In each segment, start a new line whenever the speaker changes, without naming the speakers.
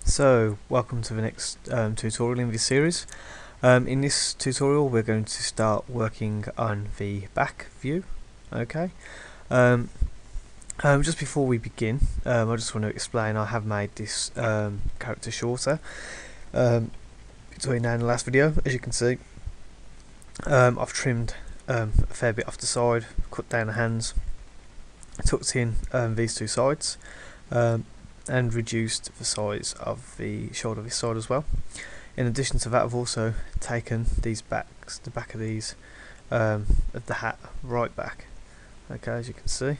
So, welcome to the next tutorial in this series. In this tutorial we're going to start working on the back view. Okay. Um, just before we begin, I just want to explain I have made this character shorter between now and the last video. As you can see, I've trimmed a fair bit off the side, cut down the hands, tucked in these two sides, and reduced the size of the shoulder this side as well. In addition to that, I've also taken these backs, the back of these of the hat right back. Okay, as you can see,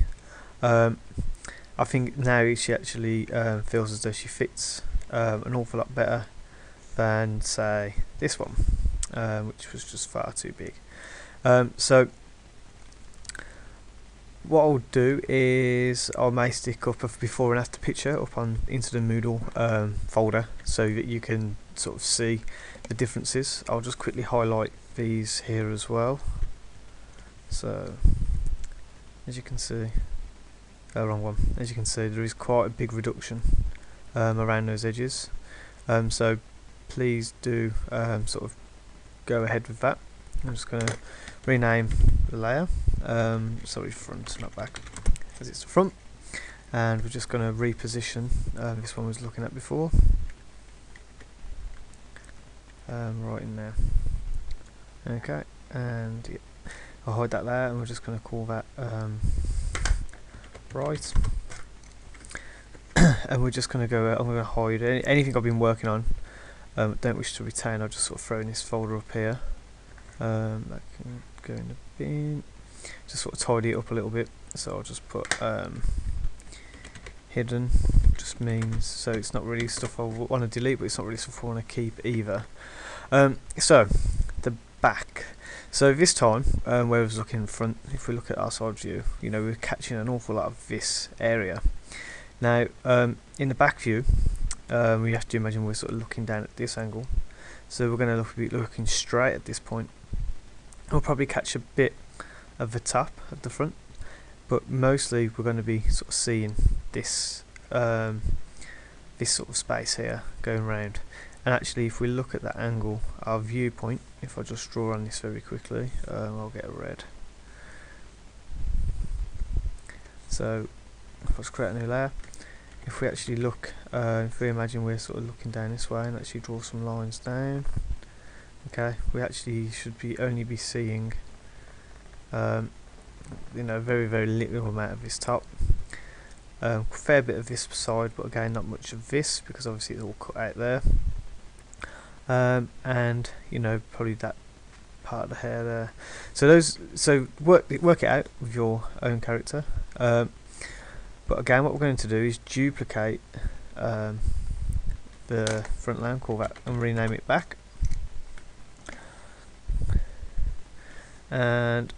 I think now she actually feels as though she fits an awful lot better than say this one, which was just far too big. So what I'll do is I may stick up a before and after picture up on into the Moodle folder so that you can sort of see the differences. I'll just quickly highlight these here as well. So as you can see, wrong one. As you can see, there is quite a big reduction around those edges. So please do sort of go ahead with that. I'm just going to rename the layer, sorry, front, not back, as it's the front, and we're just going to reposition this one we was looking at before, right in there. Okay, and yeah, I'll hide that layer, and we're just going to call that right, and we're just going to go. I'm going to hide anything I've been working on. Don't wish to retain. I'll just sort of throw in this folder up here. That can go in the bin. Just sort of tidy it up a little bit. So I'll just put hidden. Just means so it's not really stuff I want to delete, but it's not really stuff I want to keep either. So the back. So this time, where I was looking in front, if we look at our side view, you know, we're catching an awful lot of this area. Now, in the back view, we have to imagine we're sort of looking down at this angle. So we're going to be looking straight at this point. We'll probably catch a bit of the top of the front, but mostly we're going to be sort of seeing this this sort of space here going round. And actually, if we look at that angle, our viewpoint, if I just draw on this very quickly, I'll get a red. So if I just create a new layer, if we actually look, if we imagine we're sort of looking down this way and actually draw some lines down, okay, we actually should be only be seeing you know, very little amount of this top, fair bit of this side, but again not much of this because obviously it's all cut out there, and you know, probably that part of the hair there. So those, so work it out with your own character. But again, what we're going to do is duplicate the front layer, call that, and rename it back. And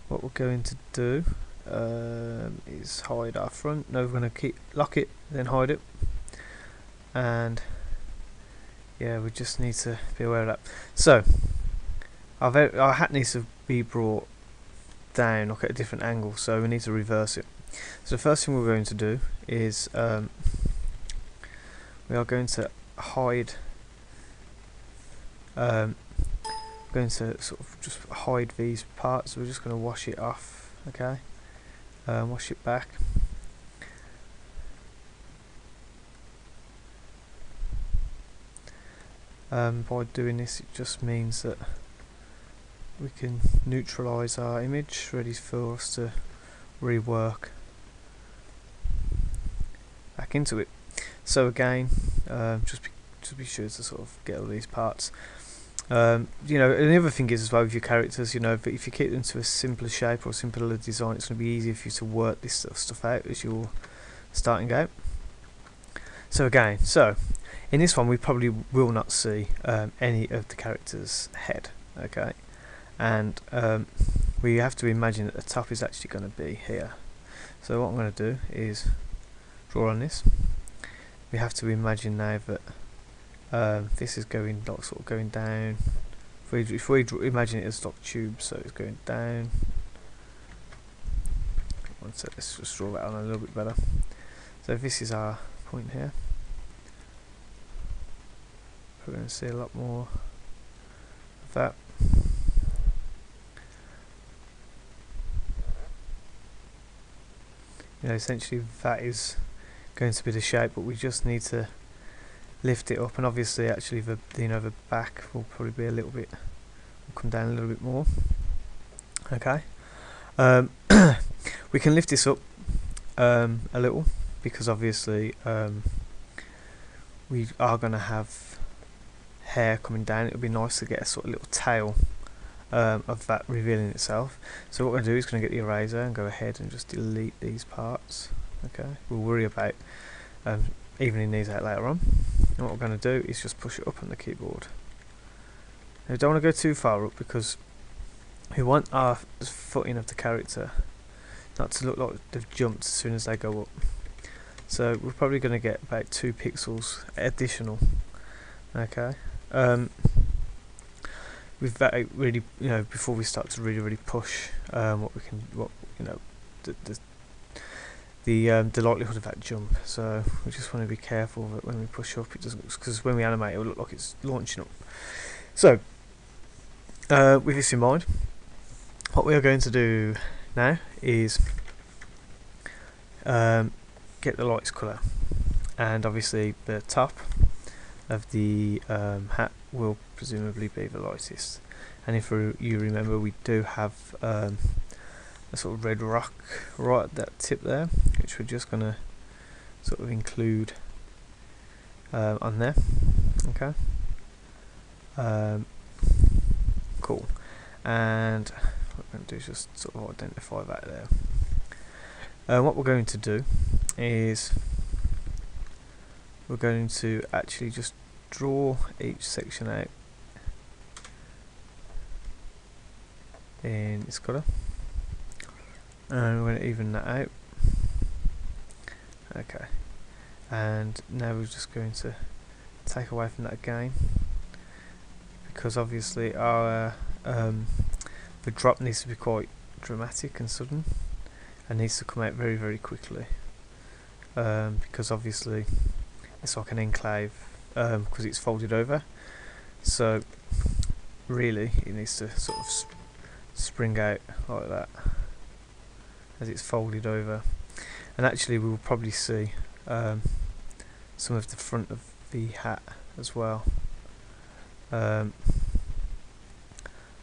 what we're going to do is hide our front. No, we're going to lock it, then hide it. And yeah, we just need to be aware of that. So our hat needs to be brought down, look at a different angle, so we need to reverse it. So the first thing we're going to do is we are going to hide, going to sort of just hide these parts. We're just going to wash it off, okay, wash it back. By doing this, it just means that we can neutralize our image, ready for us to rework back into it. So again, just be sure to sort of get all these parts. You know, and the other thing is as well with your characters, you know, if you keep them to a simpler shape or a simpler design, it's going to be easier for you to work this sort of stuff out as you're starting out. So again, so in this one we probably will not see any of the character's head, okay, and we have to imagine that the top is actually going to be here. So what I'm going to do is draw on this. We have to imagine now that this is going like sort of going down. If we imagine it as like tubes, so it's going down. One sec, let's just draw that on a little bit better. So this is our point here. We're going to see a lot more of that. You know, essentially that is going to be the shape, but we just need to lift it up, and obviously actually the the back will probably be a little bit, will come down a little bit more. Okay. We can lift this up a little, because obviously we are going to have hair coming down. It would be nice to get a sort of little tail of that revealing itself. So what we're going to do is going to get the eraser and go ahead and just delete these parts. Okay, we'll worry about evening these out later on. And what we're going to do is just push it up on the keyboard. Now, we don't want to go too far up, because we want our footing of the character not to look like they've jumped as soon as they go up. So we're probably going to get about 2 pixels additional. Okay. With that, really, you know, before we start to really push the likelihood of that jump. So we just want to be careful that when we push up, it doesn't, because when we animate, it will look like it's launching up. So with this in mind, what we are going to do now is get the lights colour, and obviously the top of the hat will presumably be the lightest. And if you remember, we do have a sort of red rock right at that tip there, which we're just going to sort of include on there. Okay. Cool. And what we're going to do is just sort of identify that there. What we're going to do is we're going to actually just draw each section out in this colour, and we're going to even that out. Okay, and now we're just going to take away from that again, because obviously our the drop needs to be quite dramatic and sudden, and needs to come out very quickly, because obviously it's like an enclave, because it's folded over, so really it needs to sort of spring out like that as it's folded over. And actually we will probably see some of the front of the hat as well,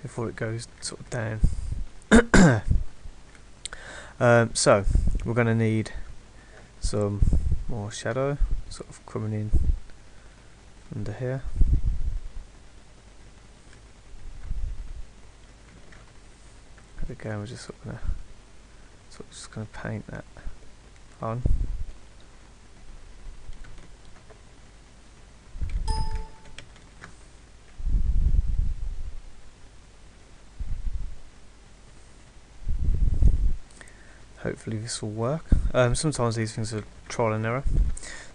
before it goes sort of down. So we're going to need some more shadow sort of coming in under here. There we go. We're just going to paint that on. Hopefully this will work. Sometimes these things are trial and error,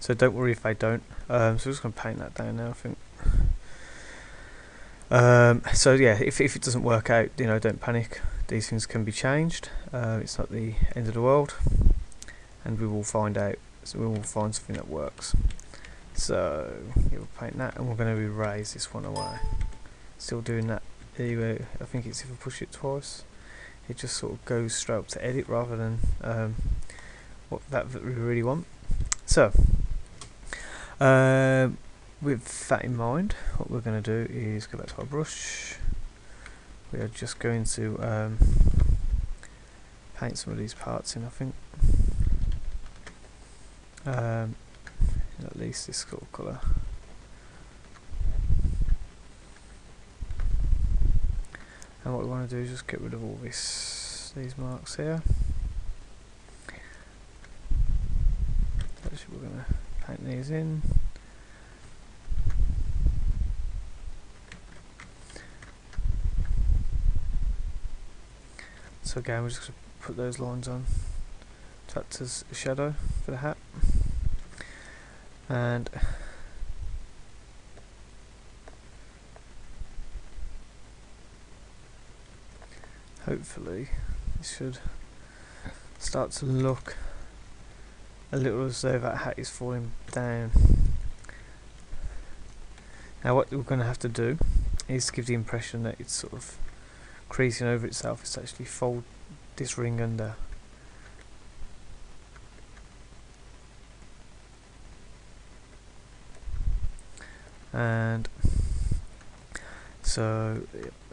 so don't worry if they don't. So we're just going to paint that down now, I think. So yeah, if it doesn't work out, you know, don't panic. These things can be changed. It's not the end of the world, and we will find out. So we will find something that works. So yeah, we'll paint that, and we're going to erase this one away. Still doing that. Anyway, I think it's if I push it twice, it just sort of goes straight up to edit rather than what that we really want. So with that in mind, what we're going to do is go back to our brush. We are just going to paint some of these parts in, I think. At least this sort of colour. And what we want to do is just get rid of all these marks here. Actually, we're going to paint these in. So again, we're just going to put those lines on to act as a shadow for the hat. And hopefully it should start to look a little as though that hat is falling down. Now what we're going to have to do is give the impression that it's sort of creasing over itself. It's actually fold this ring under. And so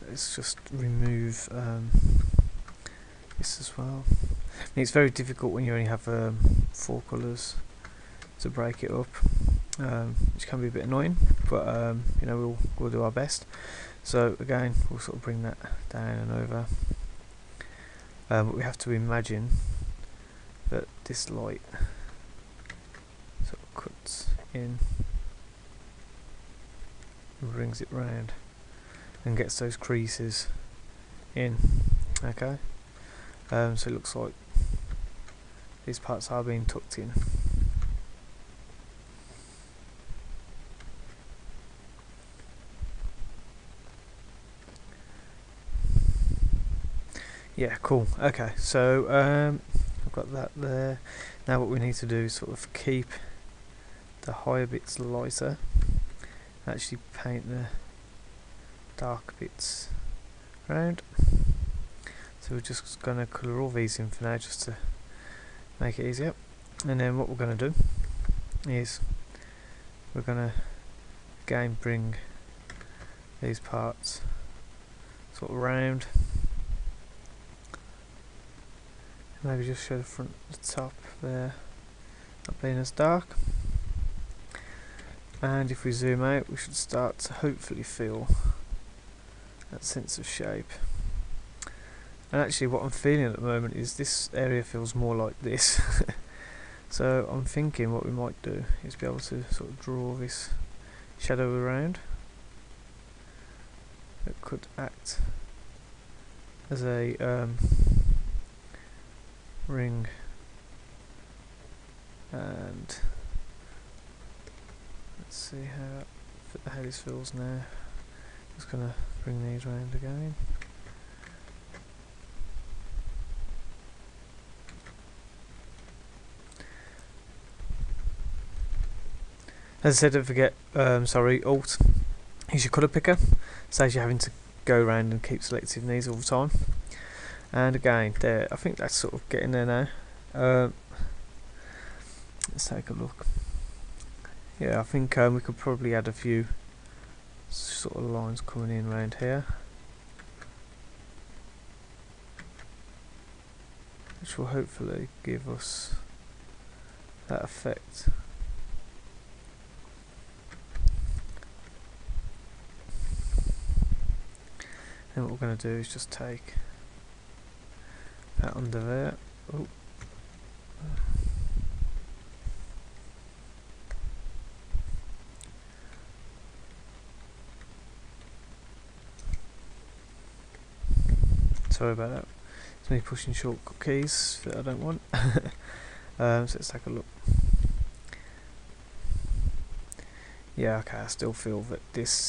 let's just remove this as well. I mean, it's very difficult when you only have 4 colours to break it up, which can be a bit annoying, but you know, we'll do our best. So again, we'll sort of bring that down and over, but we have to imagine that this light sort of cuts in, brings it round and gets those creases in. Okay, so it looks like these parts are being tucked in. Yeah, cool. Okay, so I've got that there. Now what we need to do is sort of keep the higher bits lighter, actually paint the dark bits around. So we're just going to colour all these in for now, just to make it easier. And then what we're going to do is we're going to again bring these parts sort of round. Maybe just show the front, the top there, not being as dark. And if we zoom out, we should start to hopefully feel that sense of shape. And actually what I'm feeling at the moment is this area feels more like this. So I'm thinking what we might do is be able to sort of draw this shadow around that could act as a ring, and let's see how this feels now. Just gonna bring these round again. As I said, don't forget, Alt is your colour picker. Saves you having to go around and keep selecting these all the time. And again, there, I think that's sort of getting there now. Let's take a look. Yeah, I think we could probably add a few sort of lines coming in around here, which will hopefully give us that effect. And what we're going to do is just take that under there. Oh. Sorry about that. It's me pushing shortcut keys that I don't want. So let's take a look. Yeah, okay, I still feel that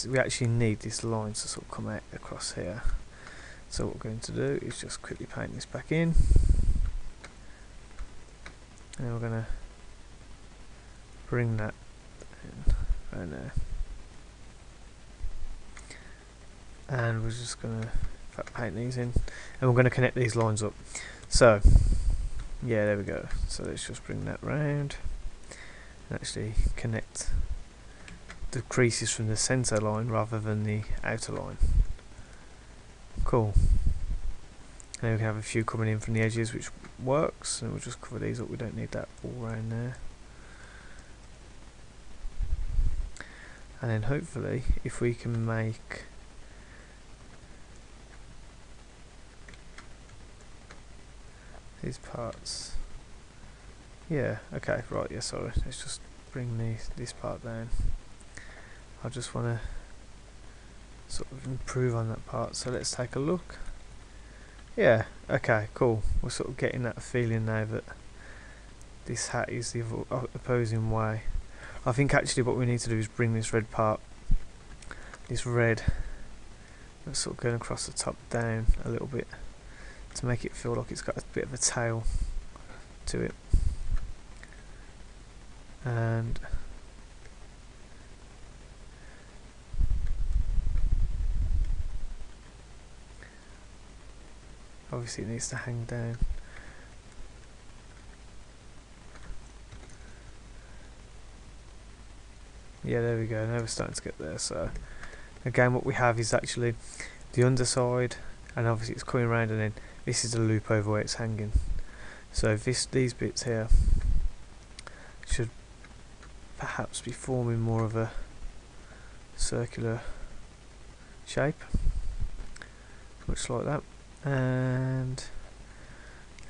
we actually need this line to sort of come out across here. So what we're going to do is just quickly paint this back in, and then we're going to bring that in right there, and we're just going to paint these in, and we're going to connect these lines up. So yeah, there we go. So let's just bring that round and actually connect the creases from the center line rather than the outer line. Cool. Now we can have a few coming in from the edges, which works, and we'll just cover these up. We don't need that all around there. And then hopefully, if we can make these parts, yeah, okay, right, yeah, sorry, let's just bring this part down. I just want to sort of improve on that part, so let's take a look. Yeah, okay, cool. We're sort of getting that feeling now that this hat is the opposing way. I think actually what we need to do is bring this red part, this red, that's sort of going across the top down a little bit to make it feel like it's got a bit of a tail to it. and obviously it needs to hang down. Yeah, there we go, now we're starting to get there. So again, what we have is actually the underside, and obviously it's coming around, and then this is the loop over where it's hanging. So these bits here should perhaps be forming more of a circular shape, much like that. And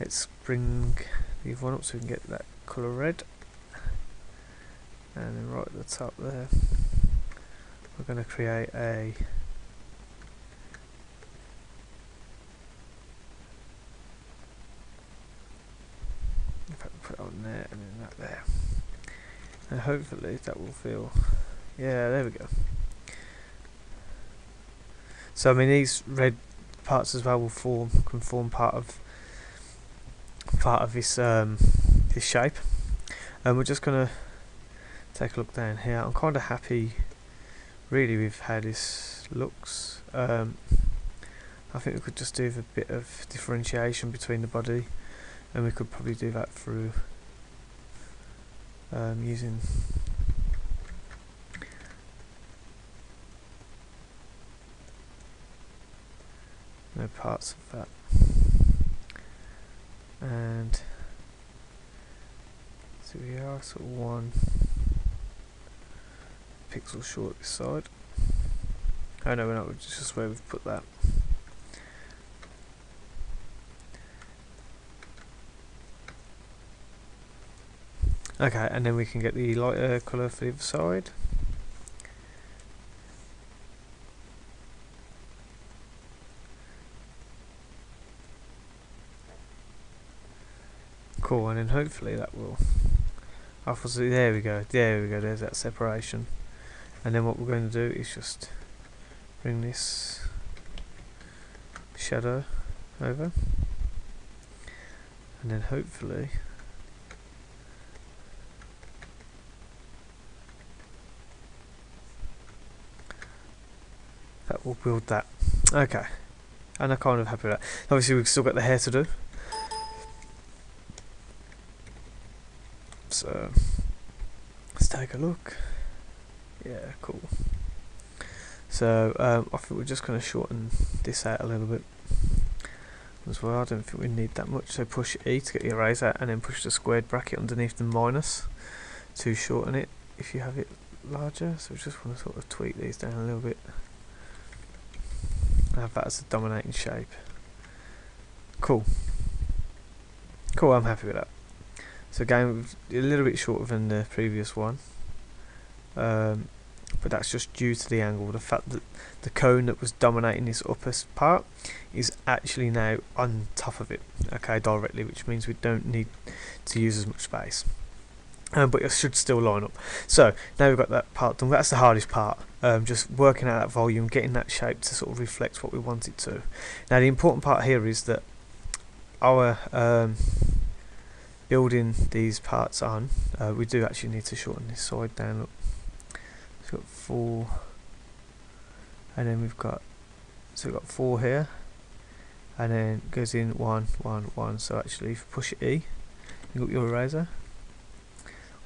let's bring the other one up so we can get that colour red. And then right at the top there, we're going to create a put it on there and then that there, and hopefully that will feel, yeah, there we go. So I mean, these red parts as well will can form part of this this shape, and we're just gonna take a look down here. I'm kind of happy really with how this looks. I think we could just do a bit of differentiation between the body, and we could probably do that through using parts of that, and so we are sort of 1 pixel short this side. Oh no, we're not, it's just where we've put that. Okay, and then we can get the lighter colour for the other side. Cool, and then hopefully that will, there we go, there's that separation. And then what we're going to do is just bring this shadow over, and then hopefully that will build that. Okay, and I'm kind of happy with that. Obviously we've still got the hair to do, so let's take a look. Yeah, cool. So I think we're just going to shorten this out a little bit as well. I don't think we need that much, so push E to get the eraser, and then push the squared bracket underneath the minus to shorten it if you have it larger. So we just want to sort of tweak these down a little bit, have that as a dominating shape. Cool, I'm happy with that. So again, a little bit shorter than the previous one, but that's just due to the angle. The fact that the cone that was dominating this upper part is actually now on top of it, okay, directly, which means we don't need to use as much space, but it should still line up. So now we've got that part done. That's the hardest part, just working out that volume, getting that shape to sort of reflect what we want it to. Now the important part here is that our building these parts on, we do actually need to shorten this side down. Look, so we've got 4, and then we've got 4 here, and then it goes in 1, 1, 1. So actually, if you push E, you got your eraser,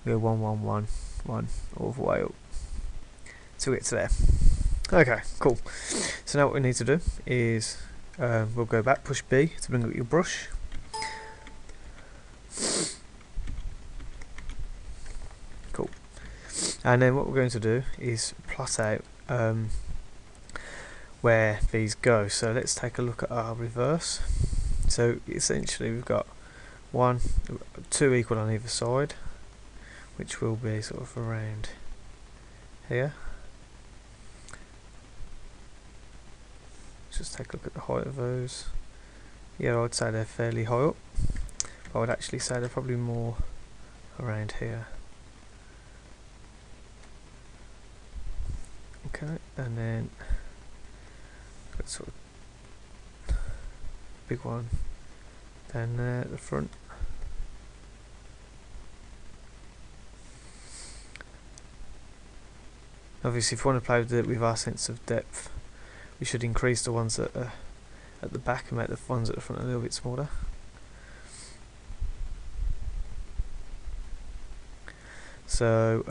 we go 1, 1, 1, 1 all the way up to get to there. Okay, cool. So now what we need to do is we'll go back, push B to bring up your brush. Cool. And then what we're going to do is plot out where these go. So let's take a look at our reverse. So essentially we've got 2 equal on either side, which will be sort of around here. Just take a look at the height of those. Yeah, I'd say they're fairly high up, but I would actually say they're probably more around here. Okay, and then got sort of big one down there at the front. Obviously if we want to play with it with our sense of depth, we should increase the ones that are at the back and make the ones at the front a little bit smaller. So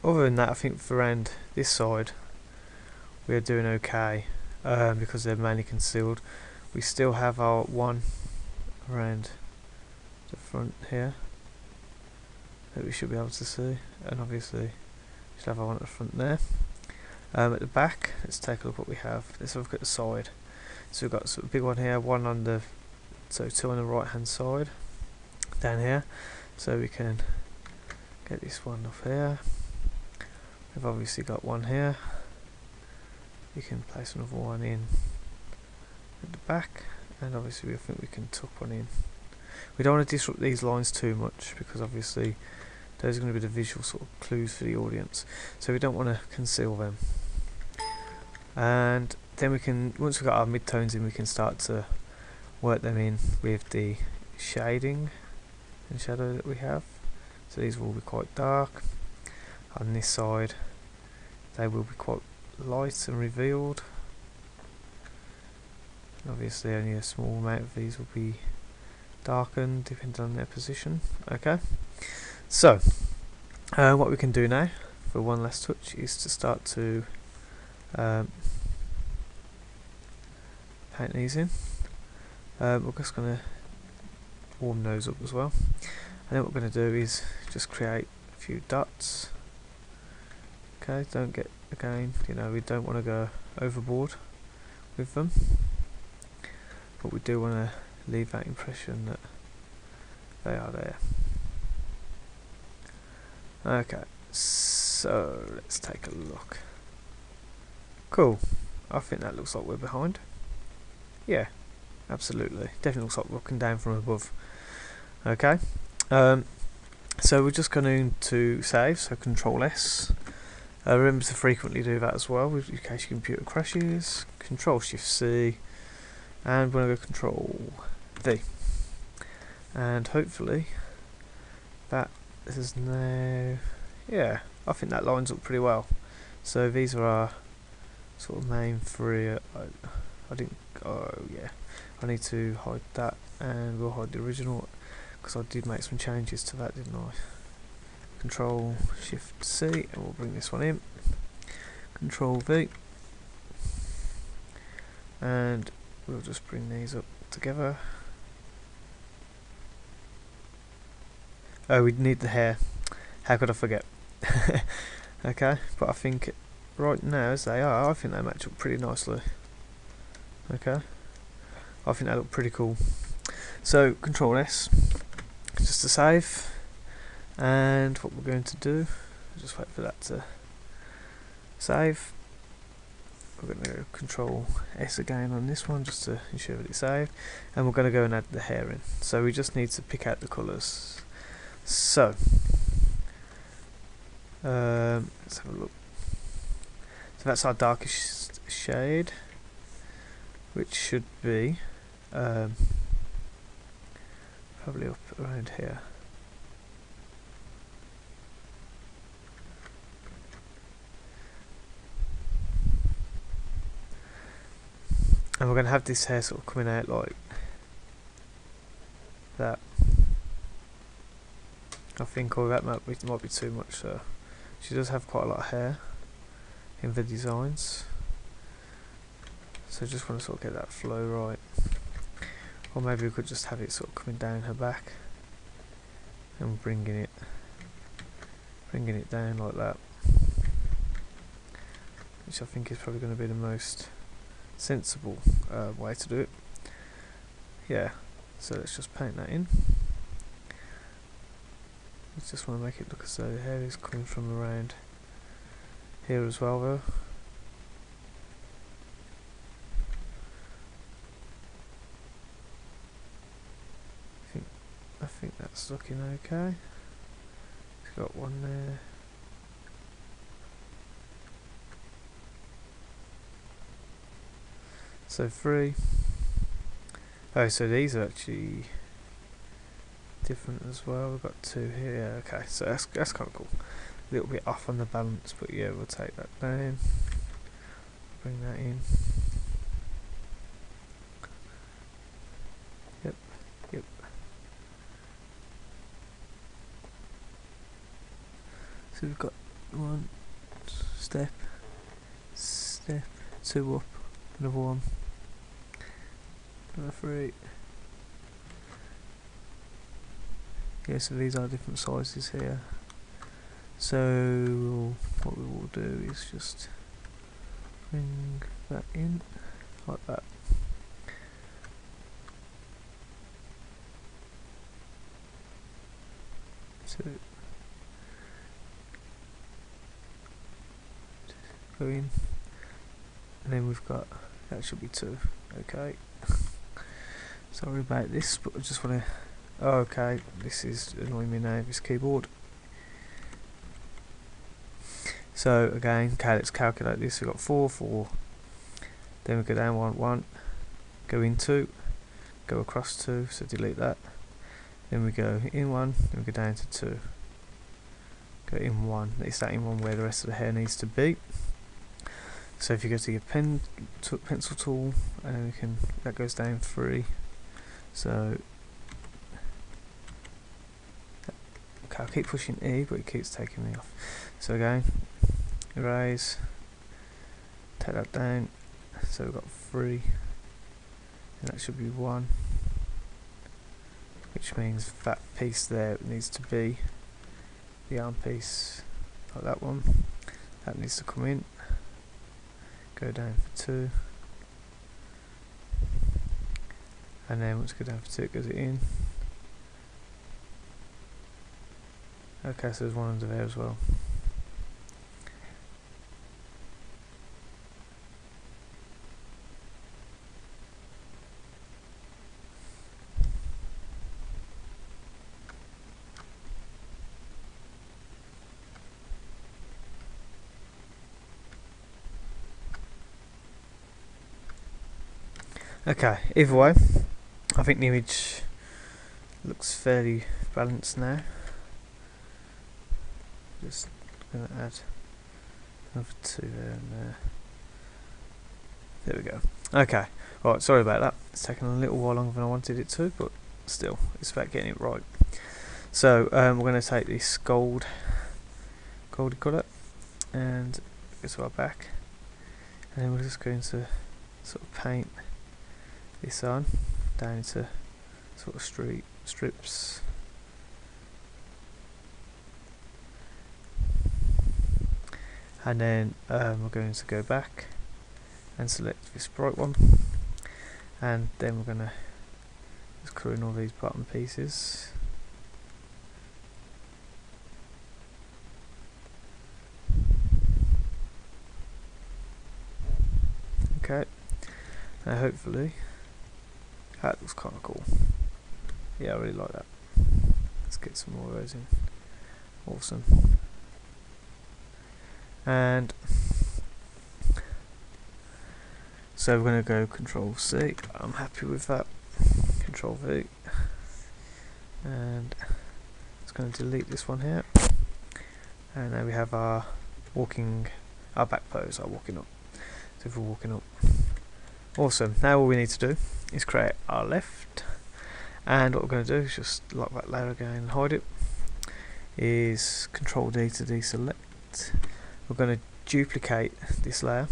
other than that, I think for around this side we are doing okay, because they're mainly concealed. We still have our one around the front here that we should be able to see, and obviously we should have our one at the front there. At the back, let's take a look what we have. Let's have a look at the side. So we've got sort of big one here, one on the, so two on the right hand side down here, so we can get this one off here. We've obviously got one here. We can place another one in at the back, and obviously I think we can tuck one in. We don't want to disrupt these lines too much because obviously those are going to be the visual sort of clues for the audience, so we don't want to conceal them. And then we can, once we've got our midtones in, we can start to work them in with the shading and shadow that we have. So these will be quite dark. On this side they will be quite light and revealed. And obviously only a small amount of these will be darkened depending on their position. Okay, so what we can do now for one last touch is to start to paint these in. We're just going to warm those up as well, and then what we're going to do is just create a few dots. Okay, don't get, again, you know, we don't want to go overboard with them, but we do want to leave that impression that they are there. Okay, so let's take a look. Cool, I think that looks like we're behind. Yeah, absolutely, definitely looks like we're looking down from above. Okay, so we're just going to save, so Control S. Remember to frequently do that as well in case your computer crashes. Control Shift C, and we're going to go Control V, and hopefully that is now, yeah, I think that lines up pretty well. So these are our sort of main three. I didn't, oh yeah, I need to hide that, and we'll hide the original because I did make some changes to that, didn't I? Control Shift C, and we'll bring this one in. Control V, and we'll just bring these up together. Oh, we need the hair. How could I forget? Okay, but I think right now as they are, I think they match up pretty nicely. Okay, I think they look pretty cool. So Control S just to save, and what we're going to do, just wait for that to save. We're going to go Control S again on this one just to ensure that it's saved, and we're going to go and add the hair in. So we just need to pick out the colours. So let's have a look. So that's our darkest shade, which should be probably up around here. And we're going to have this hair sort of coming out like that. I think all that might be too much, so she does have quite a lot of hair in the designs, so just want to sort of get that flow right. Or maybe we could just have it sort of coming down her back and bringing it down like that, which I think is probably going to be the most sensible way to do it. Yeah, so let's just paint that in. I just want to make it look as though the hair is coming from around here as well though. I think that's looking okay. It's got one there. So 3. Oh, so these are actually different as well. We've got 2 here. Yeah, okay, so that's kind of cool. a little bit off on the balance, but yeah, we'll take that down, bring that in. Yep, yep. So we've got one step, step, two up, another one, another three. Yeah, so these are different sizes here. So what we will do is just bring that in like that. So go in, and then we've got, that should be two. Okay. Sorry about this, but I just want to. Oh, okay, this is annoying me now. This keyboard. So again, okay, let's calculate this. We've got 4, 4. Then we go down 1, 1. Go in 2. Go across 2. So delete that. Then we go in 1. Then we go down to 2. Go in 1. It's that in 1 where the rest of the hair needs to be. So if you go to your pencil tool, and we can, that goes down 3. So okay, I'll keep pushing E, but it keeps taking me off. So again, erase, take that down. So we've got 3, and that should be 1, which means that piece there needs to be the arm piece, like that one. That needs to come in. Go down for 2, and then once you go down for 2, it goes in. Okay, so there's one under there as well. Okay, either way, I think the image looks fairly balanced now. Just going to add another 2 there and there. There we go. Okay, right, sorry about that. It's taken a little while longer than I wanted it to, but still, it's about getting it right. So we're going to take this goldy colour and go to our back, and then we're just going to sort of paint this on down into sort of strips. And then we're going to go back and select this bright one, and then we're going to just colour in all these bottom pieces. Okay, now hopefully that looks kind of cool. Yeah, I really like that. Let's get some more of those in. Awesome. And so we're going to go Control C. I'm happy with that. Control V, and it's going to delete this one here. And now we have our back pose, our walking up. So if we're walking up, awesome. Now all we need to do is create our left, and what we're going to do is just lock that layer again and hide it. Is Control D to deselect. We're going to duplicate this layer.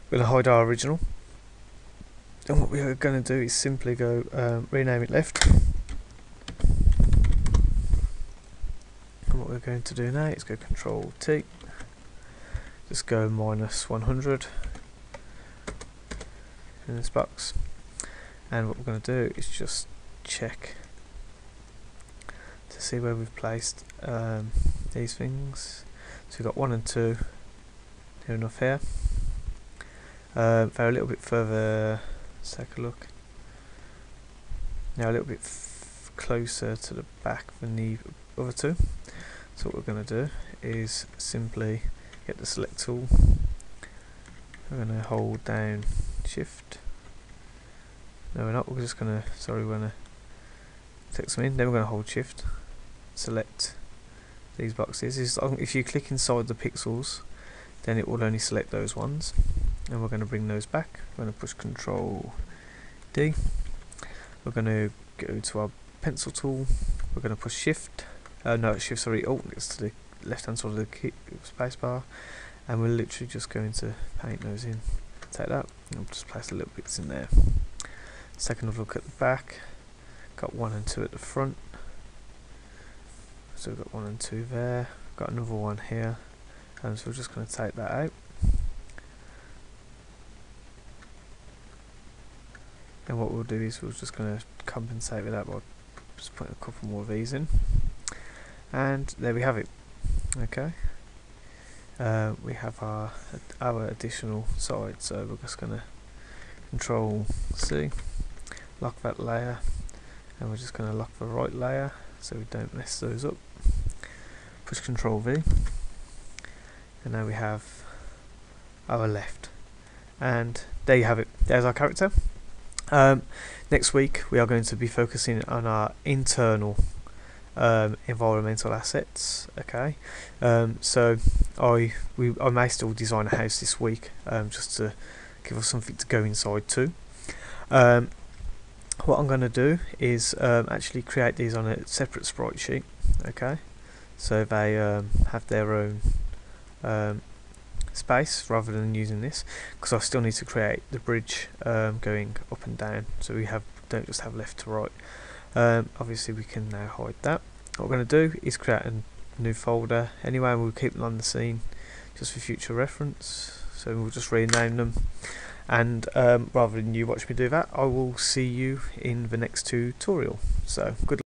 We're going to hide our original, and what we're going to do is simply go rename it left. And what we're going to do now is go Control T, just go -100 in this box, and what we're going to do is just check to see where we've placed these things. So we've got 1 and 2 near enough here. They're a little bit further, let's take a look. Now a little bit closer to the back than the other 2. So what we're going to do is simply get the select tool. We're going to hold down Shift. No, we're not. We're just going to, we're going to take some in. Then we're going to hold Shift, select these boxes is if you click inside the pixels, then it will only select those ones, and we're going to bring those back. We're going to push Control D. We're going to go to our pencil tool. We're going to push Shift. Alt gets to the left hand side of the space bar, and we're literally just going to paint those in. Take that, and we'll just place a little bits in there. Second look at the back. Got 1 and 2 at the front. So we've got 1 and 2 there. Got another one here. So we're just going to take that out. And what we'll do is we're just going to compensate with that by just putting a couple more of these in. And there we have it. Okay. We have our additional side, so we're just going to Control C, lock that layer, and we're just going to lock the right layer so we don't mess those up. Push Control V, and now we have our left, and there you have it. There's our character. Next week we are going to be focusing on our internal environmental assets. Okay, so I may still design a house this week, just to give us something to go inside to. What I'm going to do is actually create these on a separate sprite sheet. Okay, so they have their own space rather than using this, because I still need to create the bridge going up and down, so we don't just have left to right. Obviously we can now hide that. What we're going to do is create a new folder anyway, and we'll keep them on the scene just for future reference, so we'll just rename them. And rather than you watch me do that, I will see you in the next tutorial. So good luck.